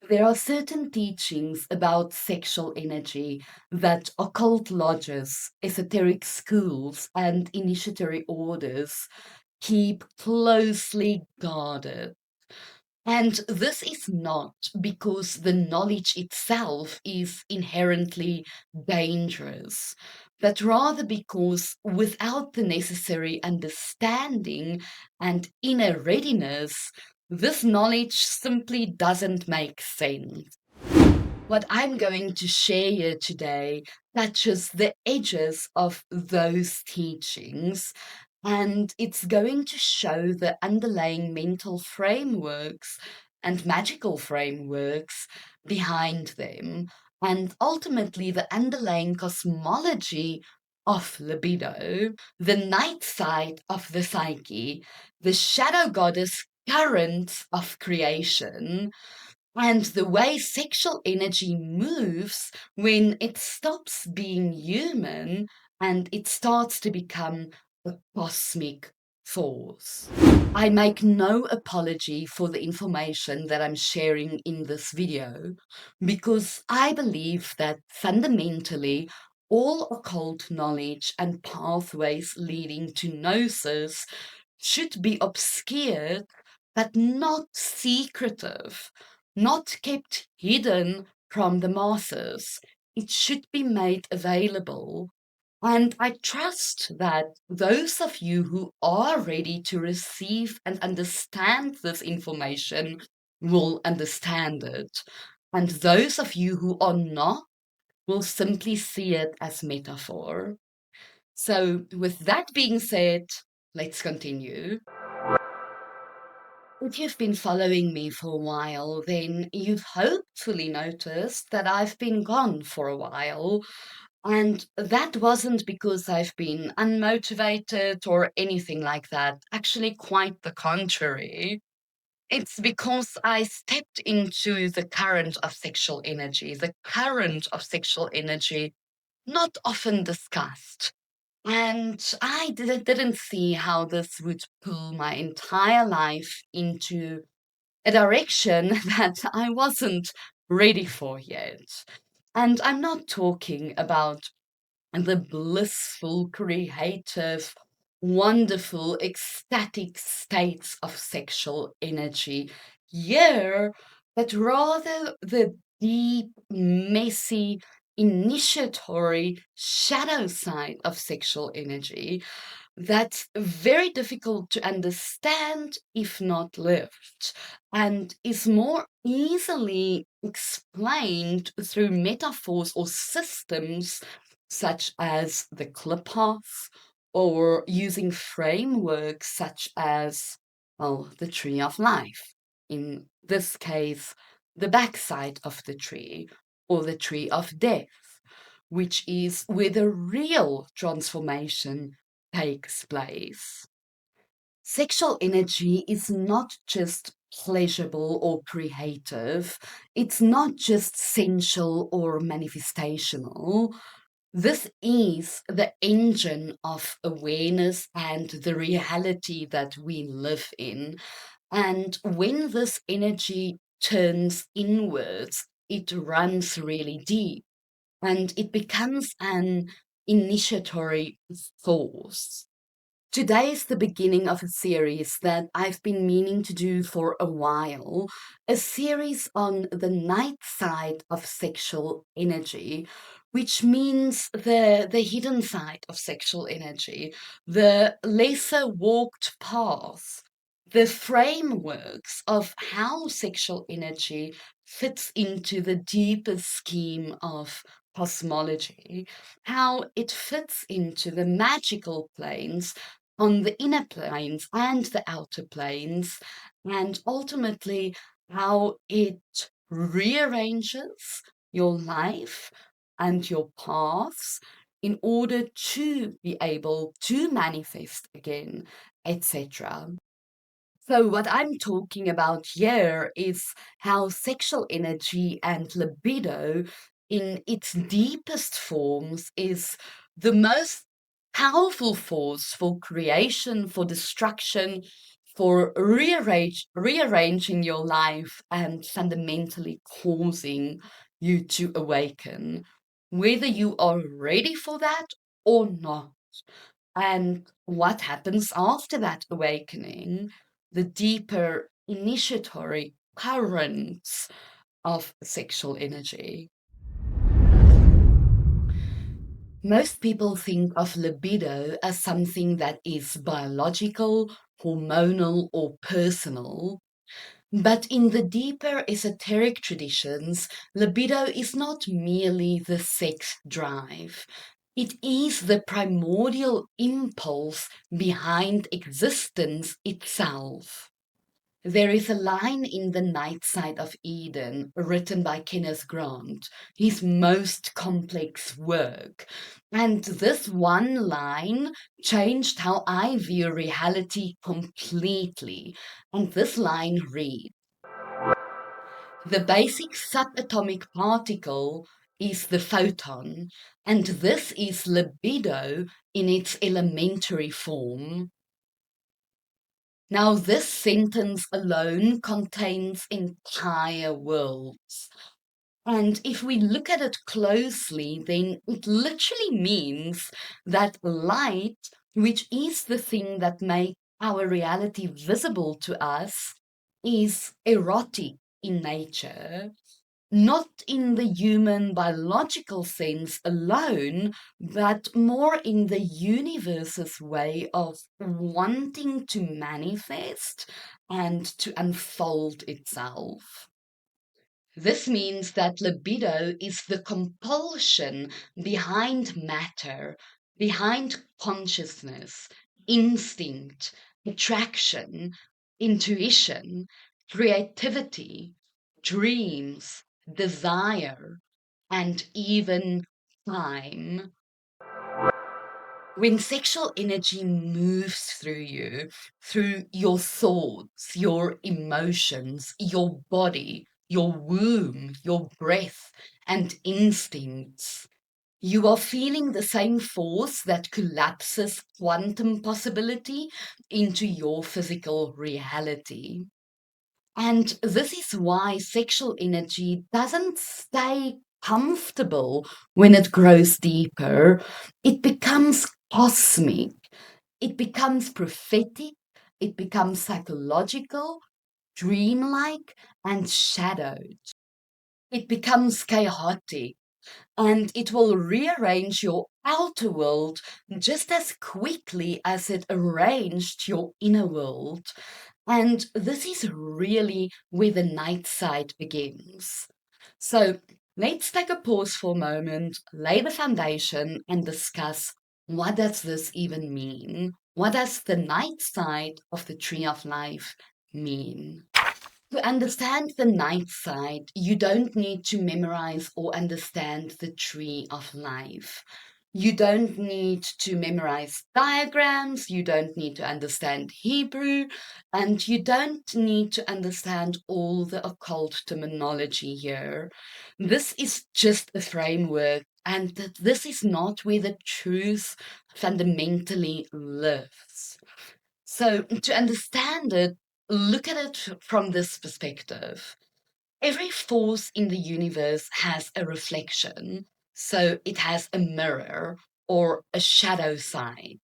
There are certain teachings about sexual energy that occult lodges, esoteric schools, and initiatory orders keep closely guarded. And this is not because the knowledge itself is inherently dangerous, but rather because without the necessary understanding and inner readiness, this knowledge simply doesn't make sense. What I'm going to share here today touches the edges of those teachings, and it's going to show the underlying mental frameworks and magical frameworks behind them, and ultimately the underlying cosmology of libido, the night side of the psyche, the shadow goddess current of creation, and the way sexual energy moves when it stops being human and it starts to become a cosmic force. I make no apology for the information that I'm sharing in this video because I believe that fundamentally all occult knowledge and pathways leading to gnosis should be obscured but not secretive, not kept hidden from the masses. It should be made available. And I trust that those of you who are ready to receive and understand this information will understand it. And those of you who are not will simply see it as metaphor. So, with that being said, let's continue. If you've been following me for a while, then you've hopefully noticed that I've been gone for a while. And that wasn't because I've been unmotivated or anything like that. Actually, quite the contrary. It's because I stepped into the current of sexual energy, the current of sexual energy, not often discussed. And I didn't see how this would pull my entire life into a direction that I wasn't ready for yet. And I'm not talking about the blissful, creative, wonderful, ecstatic states of sexual energy here, but rather the deep, messy, initiatory shadow side of sexual energy that's very difficult to understand if not lived, and is more easily explained through metaphors or systems such as the clip path, or using frameworks such as, well, the tree of life. In this case, the backside of the tree, or the tree of death, which is where the real transformation takes place. Sexual energy is not just pleasurable or creative, it's not just sensual or manifestational. This is the engine of awareness and the reality that we live in. And when this energy turns inwards, it runs really deep and it becomes an initiatory force. Today is the beginning of a series that I've been meaning to do for a while, a series on the night side of sexual energy, which means the hidden side of sexual energy, the lesser walked path, the frameworks of how sexual energy fits into the deeper scheme of cosmology, how it fits into the magical planes on the inner planes and the outer planes, and ultimately how it rearranges your life and your paths in order to be able to manifest again, etc. So, what I'm talking about here is how sexual energy and libido, in its deepest forms, is the most powerful force for creation, for destruction, for rearranging your life and fundamentally causing you to awaken, whether you are ready for that or not. And what happens after that awakening, the deeper initiatory currents of sexual energy. Most people think of libido as something that is biological, hormonal, or personal. But in the deeper esoteric traditions, libido is not merely the sex drive. It is the primordial impulse behind existence itself. There is a line in the Nightside of Eden, written by Kenneth Grant, his most complex work. And this one line changed how I view reality completely. And this line reads, the basic subatomic particle is the photon, and this is libido in its elementary form. Now, this sentence alone contains entire worlds. And if we look at it closely, then it literally means that light, which is the thing that makes our reality visible to us, is erotic in nature, not in the human biological sense alone, but more in the universe's way of wanting to manifest and to unfold itself. This means that libido is the compulsion behind matter, behind consciousness, instinct, attraction, intuition, creativity, dreams, desire, and even time. When sexual energy moves through you, through your thoughts, your emotions, your body, your womb, your breath, and instincts, you are feeling the same force that collapses quantum possibility into your physical reality. And this is why sexual energy doesn't stay comfortable when it grows deeper. It becomes cosmic, it becomes prophetic, it becomes psychological, dreamlike, and shadowed. It becomes chaotic, and it will rearrange your outer world just as quickly as it arranged your inner world. And this is really where the night side begins. So let's take a pause for a moment, lay the foundation, and discuss what does this even mean? What does the night side of the tree of life mean? To understand the night side, you don't need to memorize or understand the tree of life. You don't need to memorize diagrams, you don't need to understand Hebrew, and you don't need to understand all the occult terminology here. This is just a framework, and this is not where the truth fundamentally lives. So, to understand it, look at it from this perspective. Every force in the universe has a reflection, so it has a mirror or a shadow side.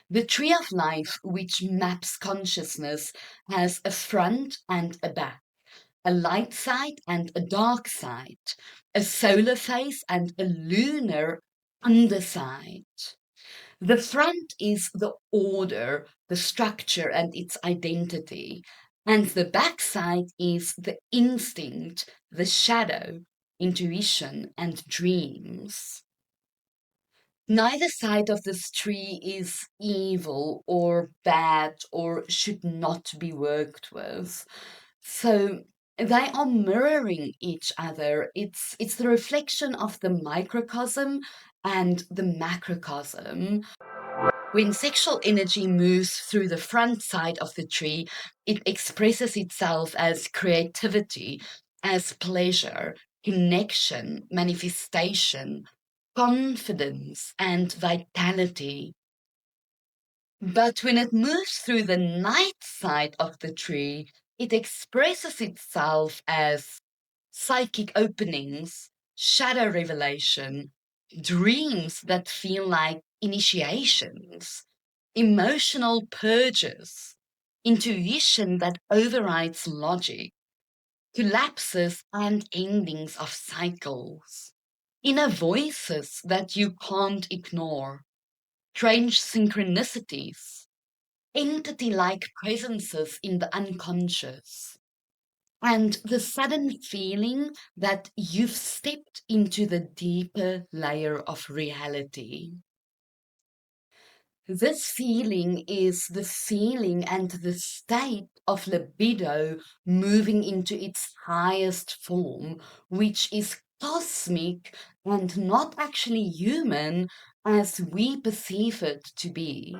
The tree of life, which maps consciousness, has a front and a back, a light side and a dark side, a solar face and a lunar underside. The front is the order, the structure, and its identity. And the backside is the instinct, the shadow, intuition, and dreams. Neither side of this tree is evil or bad or should not be worked with. So they are mirroring each other. It's the reflection of the microcosm and the macrocosm. When sexual energy moves through the front side of the tree, it expresses itself as creativity, as pleasure, connection, manifestation, confidence, and vitality. But when it moves through the night side of the tree, it expresses itself as psychic openings, shadow revelation, dreams that feel like initiations, emotional purges, intuition that overrides logic, collapses and endings of cycles, inner voices that you can't ignore, strange synchronicities, entity like presences in the unconscious, and the sudden feeling that you've stepped into the deeper layer of reality. This feeling is the feeling and the state of libido moving into its highest form, which is cosmic and not actually human as we perceive it to be.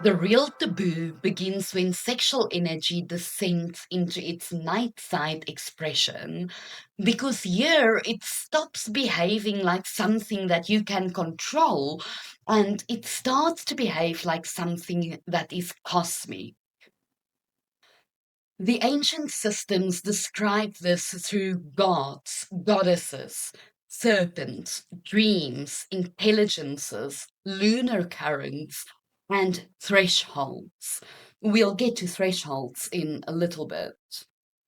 The real taboo begins when sexual energy descends into its night side expression, because here it stops behaving like something that you can control and it starts to behave like something that is cosmic. The ancient systems describe this through gods, goddesses, serpents, dreams, intelligences, lunar currents, and thresholds. We'll get to thresholds in a little bit.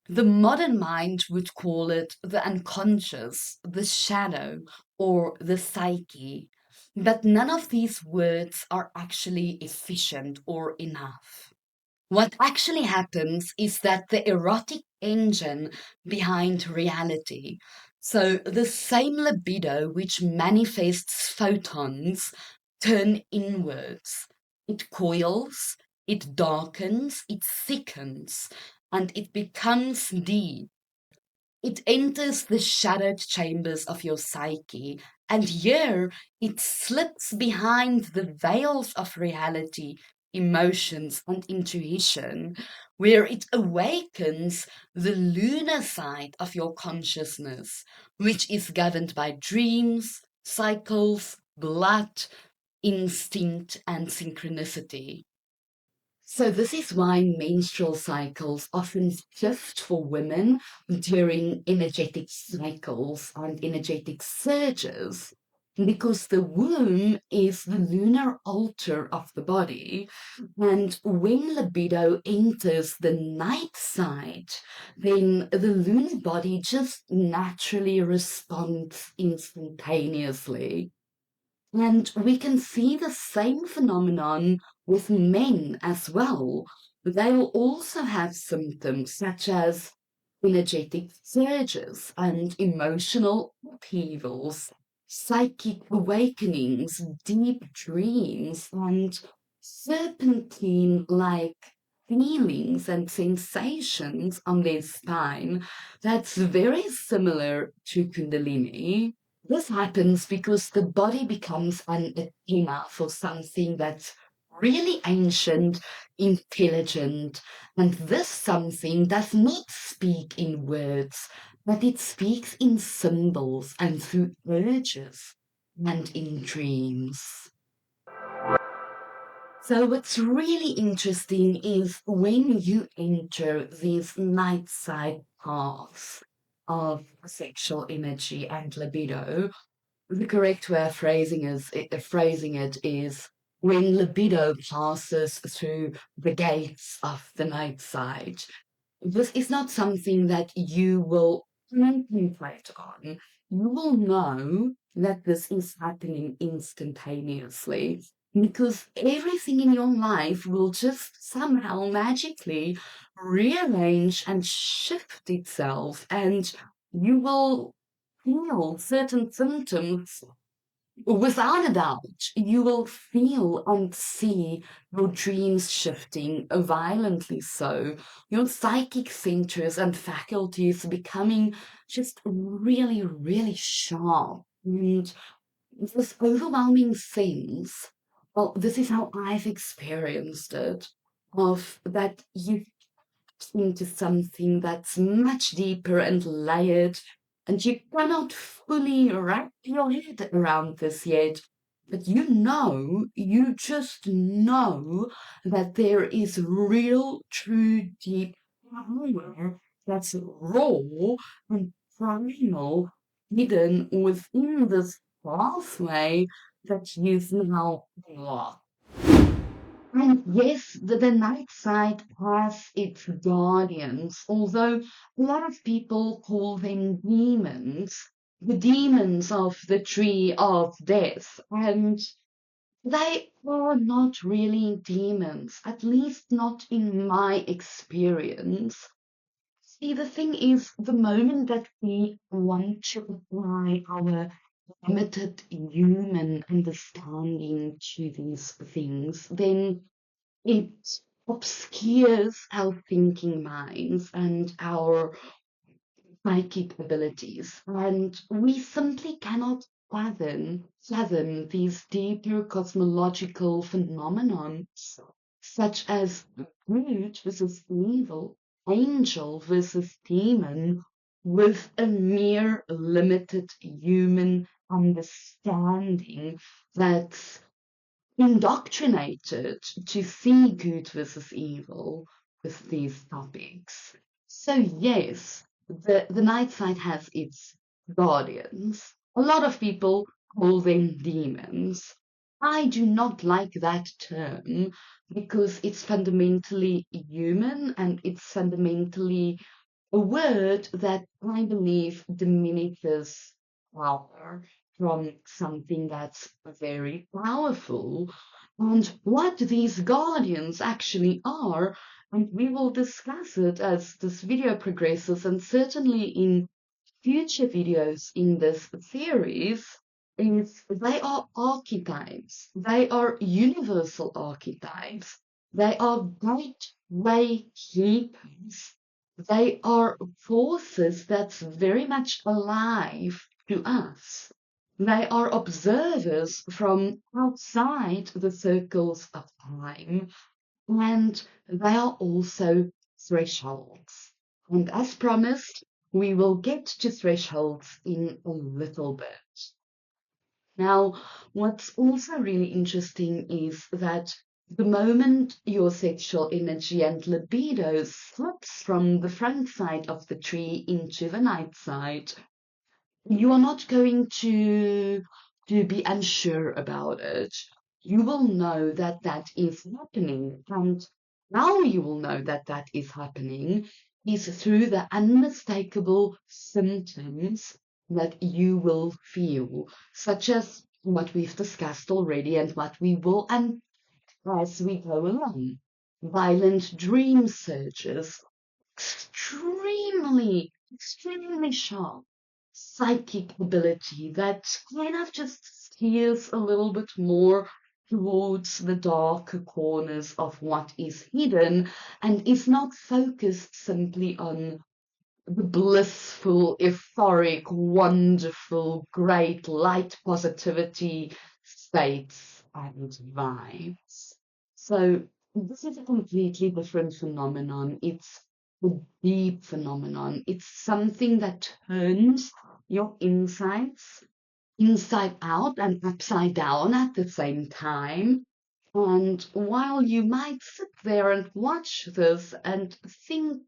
The modern mind would call it the unconscious, the shadow, or the psyche. But none of these words are actually efficient or enough. What actually happens is that the erotic engine behind reality, so the same libido which manifests photons, turn inwards. It coils, it darkens, it thickens, and it becomes deep. It enters the shadowed chambers of your psyche, and here it slips behind the veils of reality, emotions, and intuition, where it awakens the lunar side of your consciousness, which is governed by dreams, cycles, blood, instinct, and synchronicity. So this is why menstrual cycles often shift for women during energetic cycles and energetic surges, because the womb is the lunar altar of the body. And when libido enters the night side, then the lunar body just naturally responds instantaneously. And we can see the same phenomenon with men as well. They will also have symptoms such as energetic surges and emotional upheavals, psychic awakenings, deep dreams, and serpentine like feelings and sensations on their spine. That's very similar to Kundalini. This happens because the body becomes an antenna for something that's really ancient, intelligent, and this something does not speak in words, but it speaks in symbols and through urges and in dreams. So, what's really interesting is when you enter these night side paths of sexual energy and libido, the correct way of phrasing it is when libido passes through the gates of the night side. This is not something that you will contemplate on. You will know that this is happening instantaneously because everything in your life will just somehow magically rearrange and shift itself, and you will feel certain symptoms. Without a doubt, you will feel and see your dreams shifting violently so, your psychic centers and faculties becoming just really, really sharp. And this overwhelming sense, well, this is how I've experienced it, of that you into something that's much deeper and layered, and you cannot fully wrap your head around this yet. But you just know that there is real, true, deep power that's raw and primal, hidden within this pathway that you've now blocked. And yes, the night side has its guardians, although a lot of people call them demons, the demons of the tree of death. And they are not really demons, at least not in my experience. See, the thing is, the moment that we want to apply our limited human understanding to these things, then it obscures our thinking minds and our psychic abilities, and we simply cannot fathom these deeper cosmological phenomenon, such as good versus evil, angel versus demon, with a mere limited human understanding that's indoctrinated to see good versus evil with these topics. So yes, the night side has its guardians. A lot of people call them demons. I do not like that term because it's fundamentally human and it's fundamentally a word that I believe diminishes power from something that's very powerful. And what these guardians actually are, and we will discuss it as this video progresses, and certainly in future videos in this series, is they are archetypes. They are universal archetypes. They are gateway keepers. They are forces that's very much alive to us. They are observers from outside the circles of time, and they are also thresholds. And as promised, we will get to thresholds in a little bit. Now, what's also really interesting is that the moment your sexual energy and libido slips from the front side of the tree into the night side, you are not going to be unsure about it. You will know that that is happening, and how you will know that that is happening is through the unmistakable symptoms that you will feel, such as what we've discussed already and what we will unpack as we go along. Violent dream surges, extremely sharp psychic ability that kind of just steers a little bit more towards the darker corners of what is hidden and is not focused simply on the blissful, euphoric, wonderful, great light positivity states and vibes. So this is a completely different phenomenon. It's a deep phenomenon. It's something that turns your insights inside out and upside down at the same time. And while you might sit there and watch this and think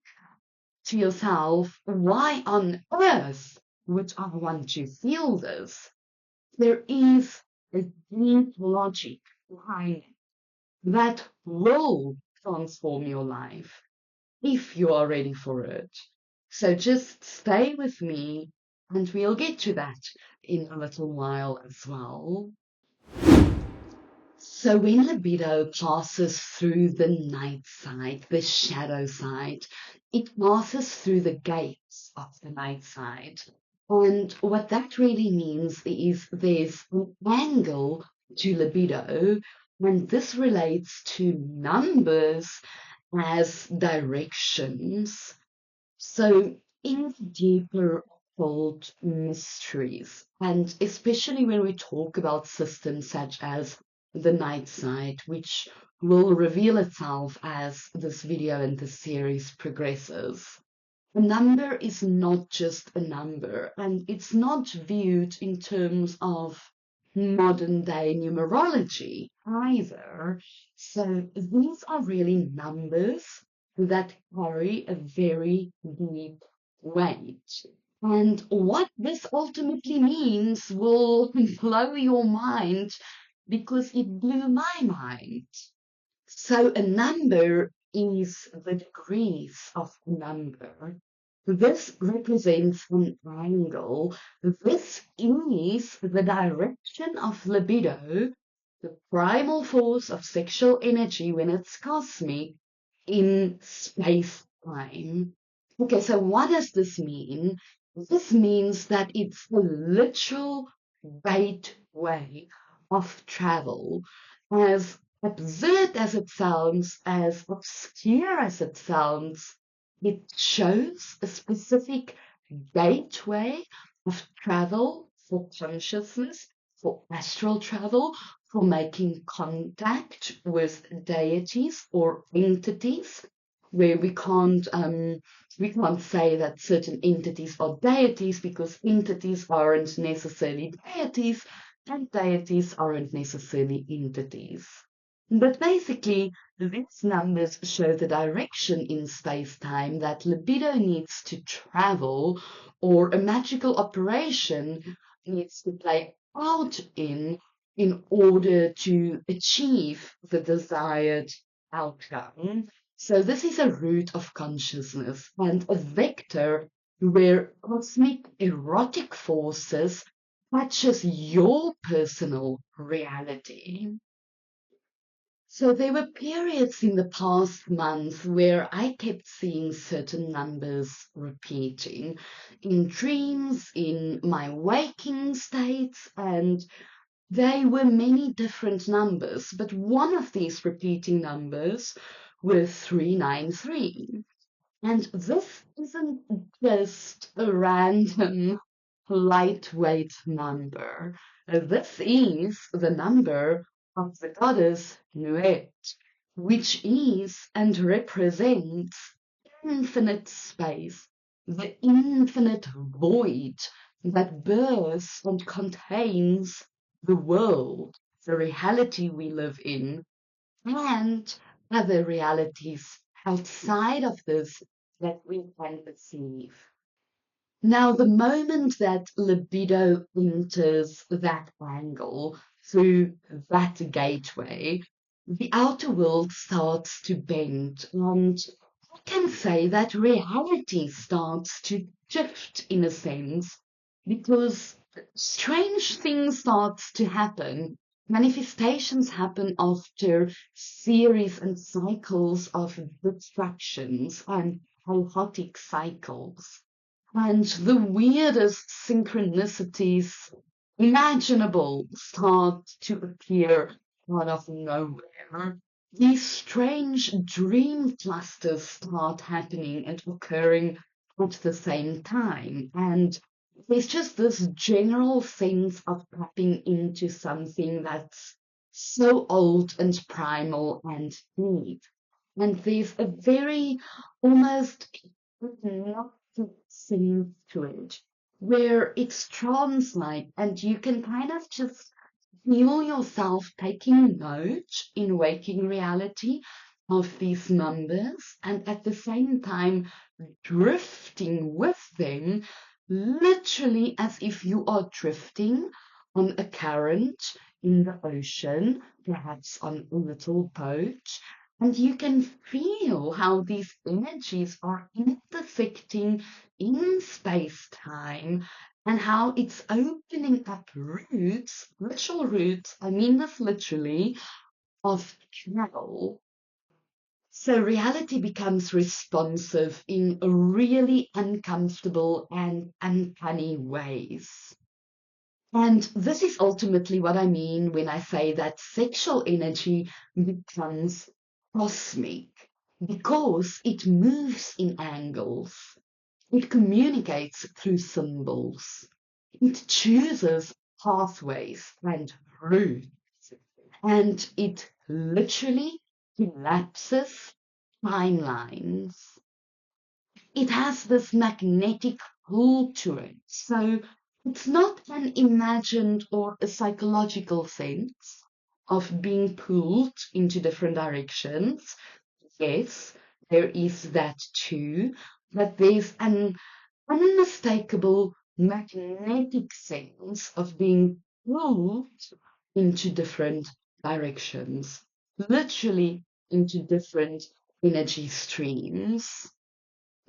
to yourself, why on earth would I want to feel this? There is a deep logic behind it that will transform your life if you are ready for it. So just stay with me and we'll get to that in a little while as well. So when libido passes through the night side, the shadow side, it passes through the gates of the night side. And what that really means is there's an angle to libido, and this relates to numbers as directions. So in deeper occult mysteries, and especially when we talk about systems such as the night side, which will reveal itself as this video and this series progresses. A number is not just a number, and it's not viewed in terms of modern day numerology either. So these are really numbers that carry a very deep weight. And what this ultimately means will blow your mind because it blew my mind. So a number is the degrees of a number. This represents an angle. This is the direction of libido, the primal force of sexual energy when it's cosmic in space-time. Okay, so what does this mean? This means that it's a literal gateway of travel. As absurd as it sounds, as obscure as it sounds, it shows a specific gateway of travel for consciousness, for astral travel, for making contact with deities or entities where we can't say that certain entities are deities because entities aren't necessarily deities and deities aren't necessarily entities. But basically, these numbers show the direction in space-time that libido needs to travel or a magical operation needs to play out in order to achieve the desired outcome. So this is a root of consciousness and a vector where cosmic erotic forces touches your personal reality. So there were periods in the past month where I kept seeing certain numbers repeating in dreams, in my waking states, and they were many different numbers, but one of these repeating numbers were 393. And this isn't just a random lightweight number. This is the number of the goddess Nuet, which is and represents infinite space, the infinite void that births and contains the world, the reality we live in, and other realities outside of this that we can perceive. Now, the moment that libido enters that angle through that gateway, the outer world starts to bend, and I can say that reality starts to shift in a sense because strange things starts to happen. Manifestations happen after series and cycles of distractions and chaotic cycles. And the weirdest synchronicities imaginable start to appear out of nowhere. These strange dream clusters start happening and occurring at the same time. And there's just this general sense of tapping into something that's so old and primal and deep. And there's a very almost hypnotic sense to it, where it's trance-like and you can kind of just feel yourself taking note in waking reality of these numbers and at the same time drifting with them, literally as if you are drifting on a current in the ocean, perhaps on a little boat. And you can feel how these energies are intersecting in space-time and how it's opening up roots, literal roots, I mean this literally, of travel. So reality becomes responsive in really uncomfortable and uncanny ways. And this is ultimately what I mean when I say that sexual energy becomes cosmic because it moves in angles. It communicates through symbols. It chooses pathways and routes. And it literally collapses timelines. It has this magnetic pull to it. So It's not an imagined or a psychological sense of being pulled into different directions. Yes, there is that too, but there's an unmistakable magnetic sense of being pulled into different directions, literally into different energy streams.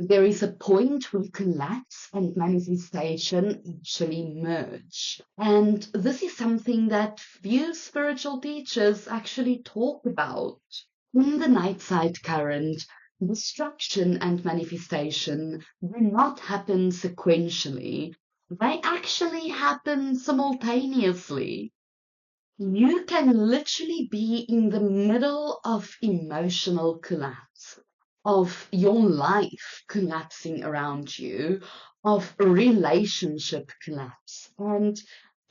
There is a point where collapse and manifestation actually merge. And this is something that few spiritual teachers actually talk about. In the Nightside current, destruction and manifestation do not happen sequentially. They actually happen simultaneously. You can literally be in the middle of emotional collapse, of your life collapsing around you, of relationship collapse. And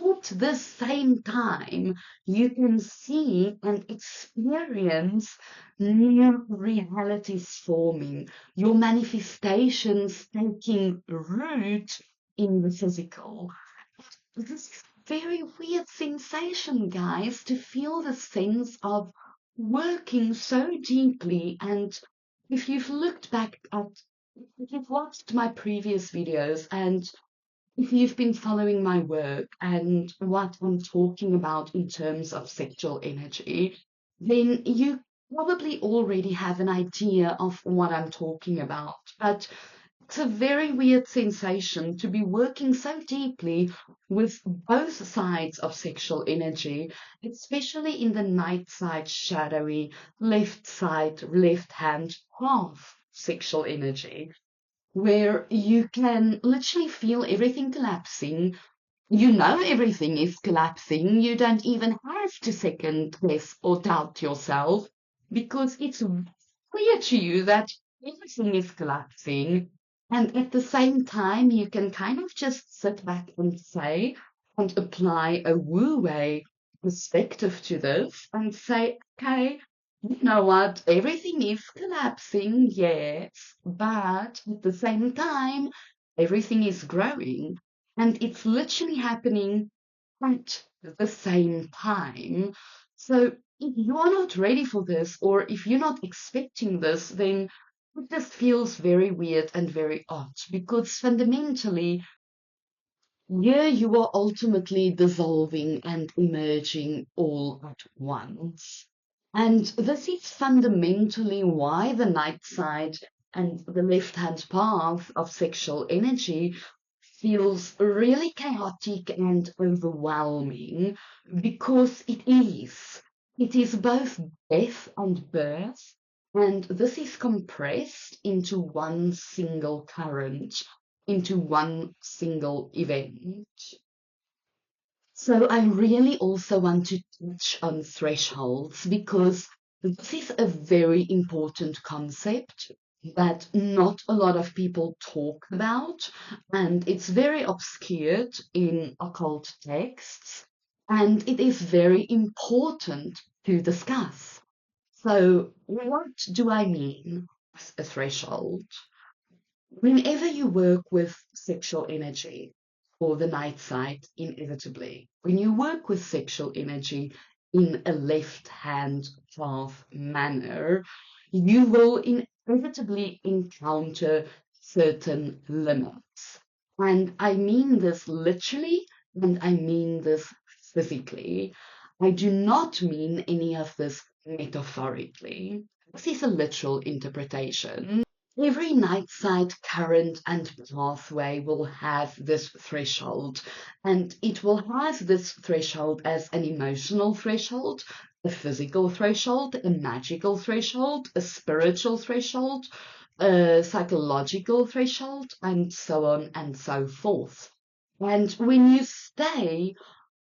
at the same time, you can see and experience new realities forming, your manifestations taking root in the physical. This very weird sensation, guys, to feel the sense of working so deeply. And if you've looked back at, if you've watched my previous videos, and if you've been following my work and what I'm talking about in terms of sexual energy, then you probably already have an idea of what I'm talking about. But it's a very weird sensation to be working so deeply with both sides of sexual energy, especially in the night side, shadowy, left side, left hand half sexual energy, where you can literally feel everything collapsing. You know everything is collapsing. You don't even have to second guess or doubt yourself because it's clear to you that everything is collapsing. And at the same time, you can kind of just sit back and say, and apply a wu-wei perspective to this and say, okay, you know what? Everything is collapsing, yes, but at the same time, everything is growing. And it's literally happening at the same time. So if you're not ready for this, or if you're not expecting this, then it just feels very weird and very odd because fundamentally, here you are ultimately dissolving and emerging all at once. And this is fundamentally why the night side and the left hand path of sexual energy feels really chaotic and overwhelming because it is. It is both death and birth, and this is compressed into one single current, into one single event. So I really also want to touch on thresholds because this is a very important concept that not a lot of people talk about, and it's very obscured in occult texts, and it is very important to discuss. So what do I mean with a threshold? Whenever you work with sexual energy or the night side, inevitably, when you work with sexual energy in a left hand path manner, you will inevitably encounter certain limits. And I mean this literally, and I mean this physically. I do not mean any of this metaphorically. This is a literal interpretation. Every night side current and pathway will have this threshold, and it will have this threshold as an emotional threshold, a physical threshold, a magical threshold, a spiritual threshold, a psychological threshold, and so on and so forth. And when you stay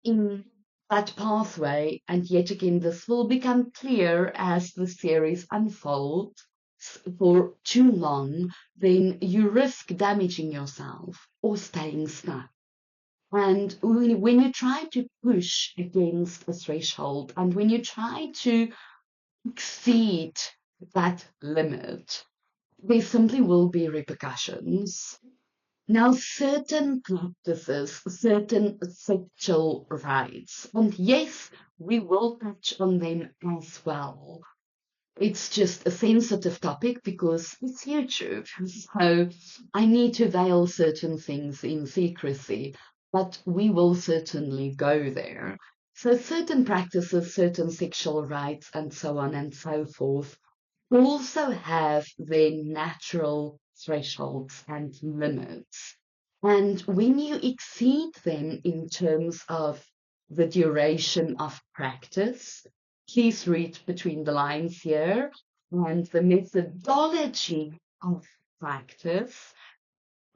in that pathway, and yet again, this will become clear as the series unfolds for too long, then you risk damaging yourself or staying stuck. And when you try to push against a threshold and when you try to exceed that limit, there simply will be repercussions. Now, certain practices, certain sexual rights, and yes, we will touch on them as well. It's just a sensitive topic because it's YouTube. So I need to veil certain things in secrecy, but we will certainly go there. So certain practices, certain sexual rights, and so on and so forth, also have their natural thresholds and limits. And when you exceed them in terms of the duration of practice, please read between the lines here, and the methodology of practice,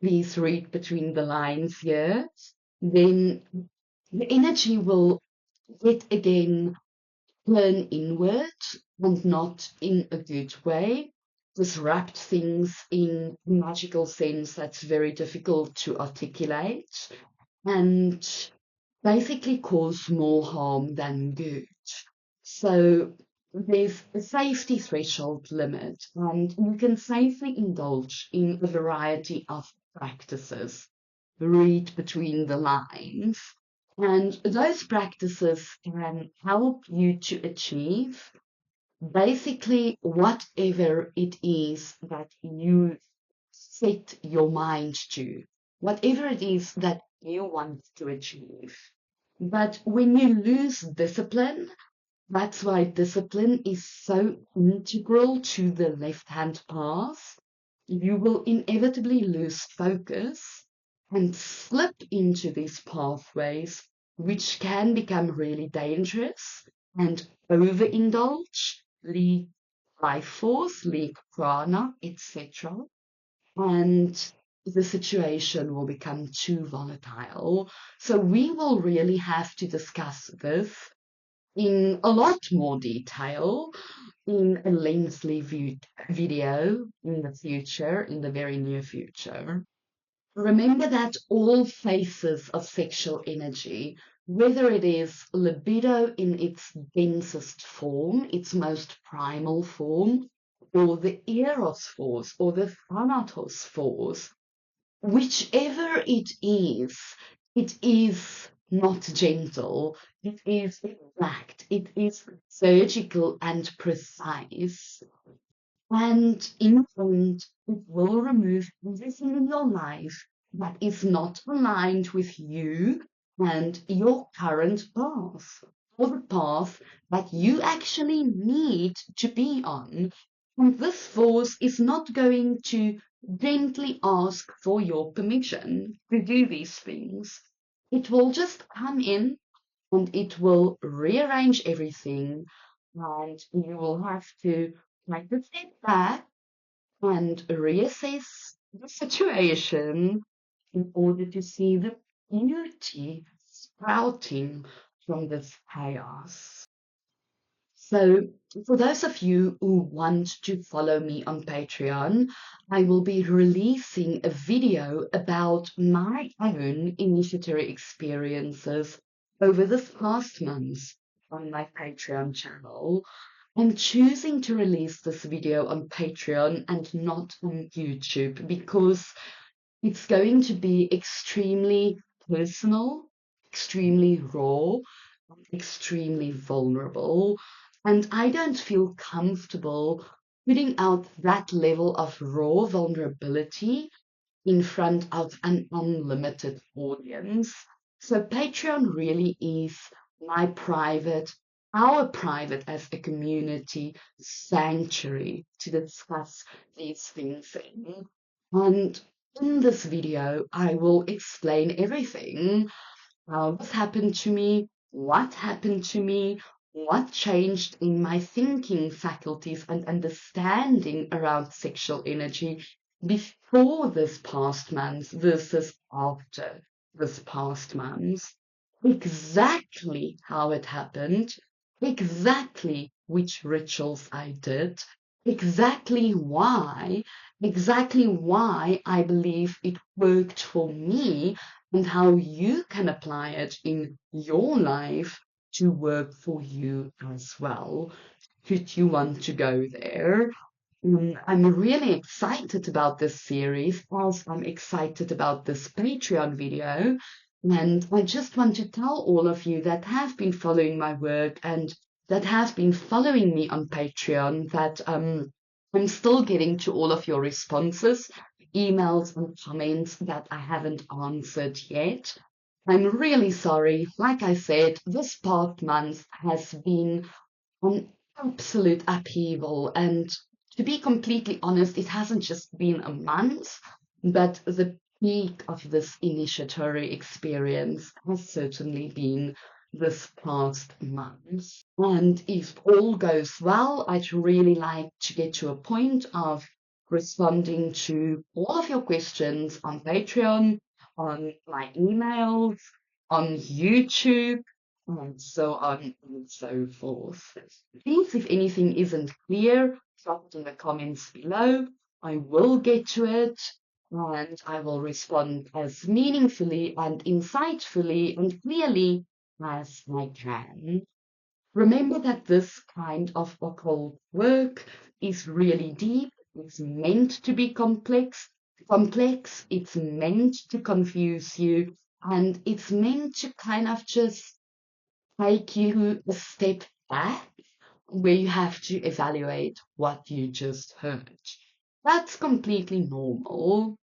please read between the lines here, then the energy will yet again turn inward and not in a good way, disrupt things in a magical sense that's very difficult to articulate, and basically cause more harm than good. So there's a safety threshold limit, and you can safely indulge in a variety of practices. Read between the lines. And those practices can help you to achieve basically whatever it is that you set your mind to, whatever it is that you want to achieve. But when you lose discipline, that's why discipline is so integral to the left-hand path. You will inevitably lose focus and slip into these pathways, which can become really dangerous and overindulge, leak life force, leak prana, etc. And the situation will become too volatile. So we will really have to discuss this in a lot more detail in a lengthy video in the future, in the very near future. Remember that all phases of sexual energy, whether it is libido in its densest form, its most primal form, or the eros force or the thanatos force, whichever it is not gentle, it is exact, it is surgical and precise. And in the end, it will remove everything in your life that is not aligned with you and your current path, or the path that you actually need to be on. And this force is not going to gently ask for your permission to do these things. It will just come in and it will rearrange everything, and you will have to take a step back and reassess the situation in order to see the beauty sprouting from this chaos. So, for those of you who want to follow me on Patreon, I will be releasing a video about my own initiatory experiences over this past month on my Patreon channel. I'm choosing to release this video on Patreon and not on YouTube because it's going to be extremely personal, extremely raw, extremely vulnerable. And I don't feel comfortable putting out that level of raw vulnerability in front of an unlimited audience. So Patreon really is my private, our private as a community sanctuary to discuss these things in. And in this video, I will explain everything, how this happened to me, what happened to me, what changed in my thinking faculties and understanding around sexual energy before this past month versus after this past month. Exactly how it happened, exactly which rituals I did, exactly why I believe it worked for me, and how you can apply it in your life to work for you as well, should you want to go there. I'm really excited about this series, as I'm excited about this Patreon video. And I just want to tell all of you that have been following my work and that have been following me on Patreon that I'm still getting to all of your responses, emails and comments that I haven't answered yet. I'm really sorry. Like I said, this past month has been an absolute upheaval. And to be completely honest, it hasn't just been a month, but the peak of this initiatory experience has certainly been this past month. And if all goes well, I'd really like to get to a point of responding to all of your questions on Patreon, on my emails, on YouTube, and so on and so forth. Please, if anything isn't clear, drop it in the comments below. I will get to it and I will respond as meaningfully and insightfully and clearly as I can. Remember that this kind of occult work is really deep. It's meant to be complex. It's meant to confuse you, and it's meant to kind of just take you a step back where you have to evaluate what you just heard. That's completely normal.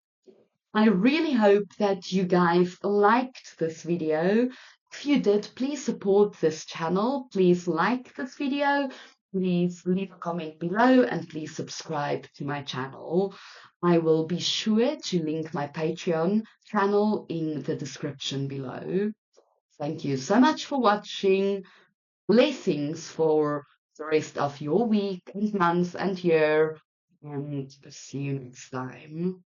I really hope that you guys liked this video. If you did, please support this channel. Please like this video. Please leave a comment below and please subscribe to my channel. I will be sure to link my Patreon channel in the description below. Thank you so much for watching. Blessings for the rest of your week and month and year. And see you next time.